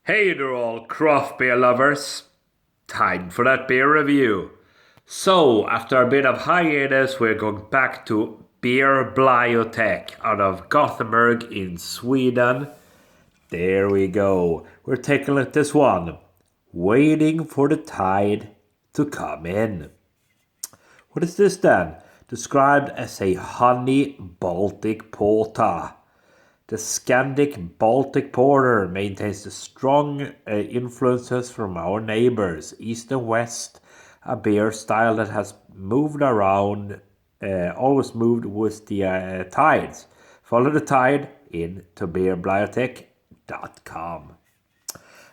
Hey there all craft beer lovers, time for that beer review. So, after a bit of hiatus, we're going back to Beerbliotek out of Gothenburg in Sweden. There we go. We're taking a look at this one. Waiting for the tide to come in. What is this then? Described as a honey Baltic porter. The Scandic Baltic Porter maintains the strong influences from our neighbors, east and west, a beer style that has moved around, always moved with the tides. Follow the tide into beerbliotek.com.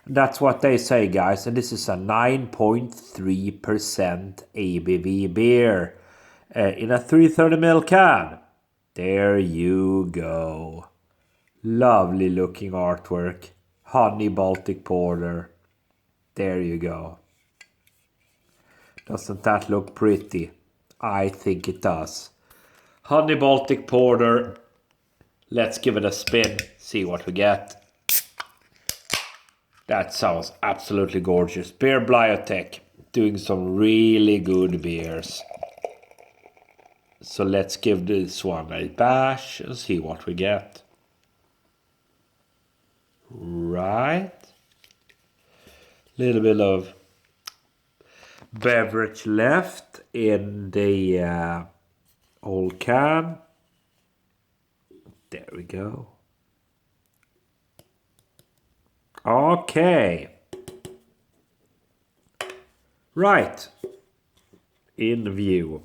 That's what they say, guys, and this is a 9.3% ABV beer in a 330ml can. There you go. Lovely looking artwork. Honey Baltic Porter. There you go. Doesn't that look pretty? I think it does. Honey Baltic Porter. Let's give it a spin. See what we get. That sounds absolutely gorgeous. Beerbliotek. Doing some really good beers. So let's give this one a bash and see what we get. Right. Little bit of beverage left in the old can. There we go. Okay. Right. In view.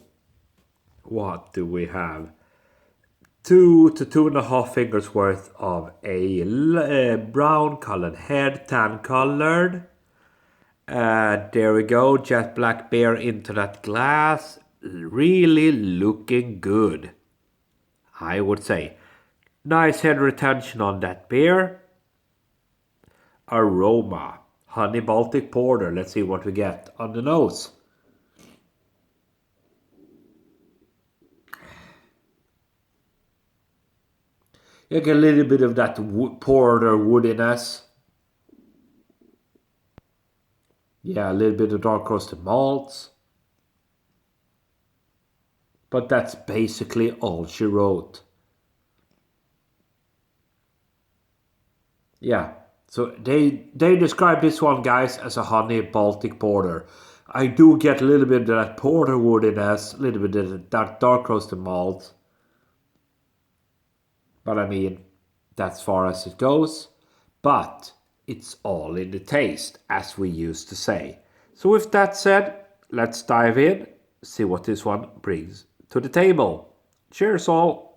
What do we have? 2 to 2.5 fingers worth of a brown colored head, tan colored. There we go, jet black beer into that glass. Really looking good, I would say. Nice head retention on that beer. Aroma, honey Baltic porter. Let's see what we get on the nose. You get a little bit of that porter woodiness. Yeah, a little bit of dark roasted malts. But that's basically all she wrote. Yeah, so they describe this one, guys, as a honey Baltic porter. I do get a little bit of that porter woodiness, a little bit of that dark roasted malt. But I mean, that's far as it goes. But it's all in the taste, as we used to say. So with that said, let's dive in, see what this one brings to the table. Cheers all.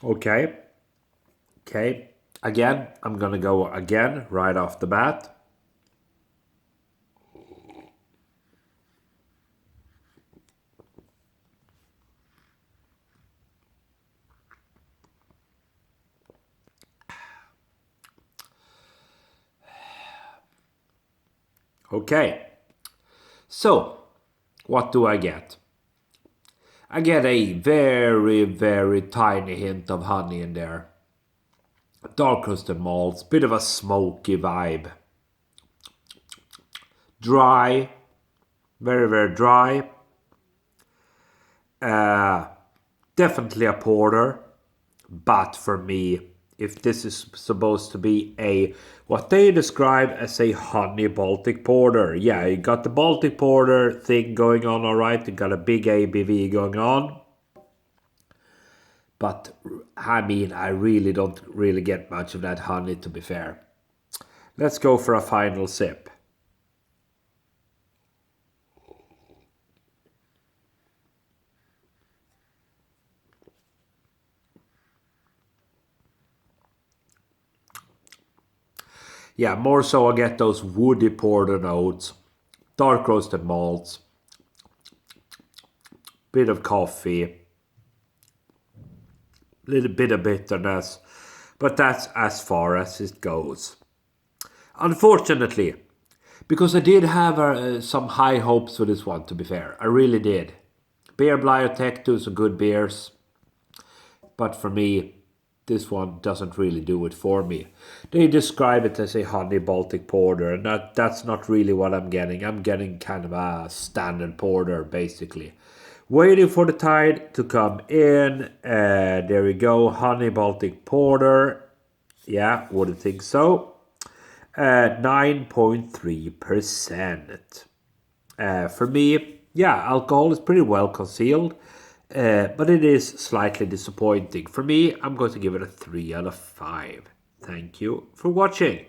Okay. Again, I'm gonna go again right off the bat. Okay. So, what do I get? I get a very, very tiny hint of honey in there. Dark roasted malts, bit of a smoky vibe. Dry, very, very dry. Definitely a porter, but for me, if this is supposed to be a what they describe as a honey Baltic porter, yeah, you got the Baltic porter thing going on, all right. You got a big ABV going on, but I mean, I really don't really get much of that honey, to be fair. Let's go for a final sip. Yeah, more so I get those woody porter notes, dark roasted malts, bit of coffee, little bit of bitterness, but that's as far as it goes. Unfortunately, because I did have some high hopes for this one, to be fair. I really did. Beerbliotek do some good beers, but for me, this one doesn't really do it for me. They describe it as a honey Baltic porter, and that's not really what I'm getting. I'm getting kind of a standard porter, basically. Waiting for the tide to come in. There we go, honey Baltic porter. Yeah, wouldn't think so. 9.3%. For me, yeah, alcohol is pretty well concealed, but it is slightly disappointing. For me, I'm going to give it a 3 out of 5. Thank you for watching.